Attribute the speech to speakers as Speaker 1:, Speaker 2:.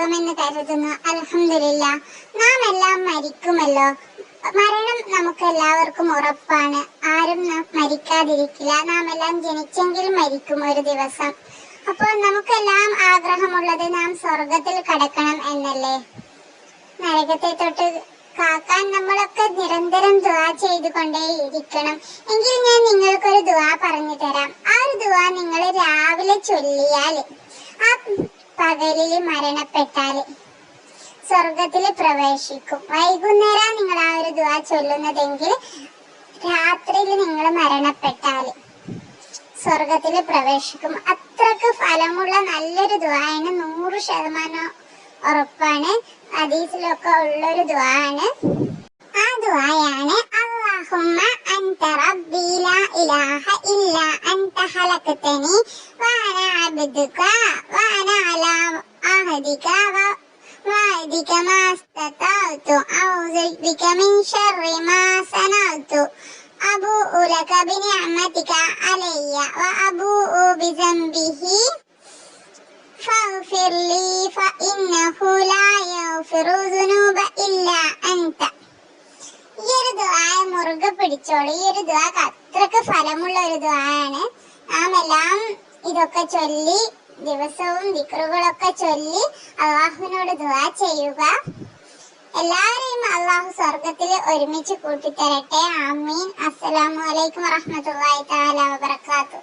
Speaker 1: സുഖമെന്ന് കരുതുന്നു. അൽഹംദുലില്ലാഹ്. നാം എല്ലാം മരിക്കുമല്ലോ. മരണം നമുക്ക് എല്ലാവർക്കും ഉറപ്പാണ്. ആരും മരിക്കാതിരിക്കില്ല. നാം എല്ലാം ജനിച്ചെങ്കിൽ മരിക്കും ഒരു ദിവസം. അപ്പോൾ നമുക്കെല്ലാം ആഗ്രഹമുള്ളത് നാം സ്വർഗത്തിൽ കടക്കണം എന്നല്ലേ. നരകത്തെ തൊട്ട് കാക്കാൻ നമ്മളൊക്കെ നിരന്തരം ദുആ ചെയ്തുകൊണ്ടേയിരിക്കണം. എങ്കിൽ ഞാൻ നിങ്ങൾക്കൊരു ദുആ പറഞ്ഞു തരാം. ആ ഒരു ദുആ നിങ്ങൾ രാവിലെ ചൊല്ലിയാൽ, ആ പകലിൽ മരണപ്പെട്ടാൽ സ്വർഗത്തിൽ പ്രവേശിക്കും. വൈകുന്നേരം നിങ്ങൾ ആ ഒരു ദുആ ചൊല്ലുന്നതെങ്കിൽ രാത്രിയിൽ നിങ്ങൾ മരണപ്പെട്ടാൽ സ്വർഗത്തിൽ പ്രവേശിക്കും. അത്രക്ക് ഫലമുള്ള നല്ലൊരു ദുആയാണ്. 100% ഉറപ്പാണ്. ഹദീസിലൊക്കെ ഉള്ളൊരു ദുആയാണ്. ആ ദുആയാണ് അല്ലാഹുമ്മ അൻത റബ്ബി ലാ ഇലാഹ ഇല്ലാ അൻത ഖലഖതനി വഅന അബ്ദുക വഅന അലാ അഹദിക വഅദിക മാ ഇസ്തതഅതു അഊദു ബിക മിൻ ശർരി മാ സനഅതു അബൂഉ ലക ബിനിഅമതിക അലയ്യ വഅബൂഉ ബിദംബിഹി فاغفر لي فإنه لا يغفر الذنوب إلا أنت. ഈ ഒരു ദുആ മുറുകെ പിടിച്ചോളൂ. ഈ ഒരു ദുആ അത്രക്ക് ഫലമുള്ള ഒരു ദുആയാണ്. നാം എല്ലാം ഇതൊക്കെ ചൊല്ലി ദിവസവും ദിക്റുകളൊക്കെ ചൊല്ലി അല്ലാഹുവിനോട് ദുആ ചെയ്യുക. എല്ലാവരെയും അല്ലാഹു സ്വർഗത്തിൽ ഒരുമിച്ച് കൂട്ടിത്തരട്ടെ. ആമീൻ. അസ്സലാമു അലൈക്കും വറഹ്മത്തുള്ളാഹി തആല വബറകാതുഹു.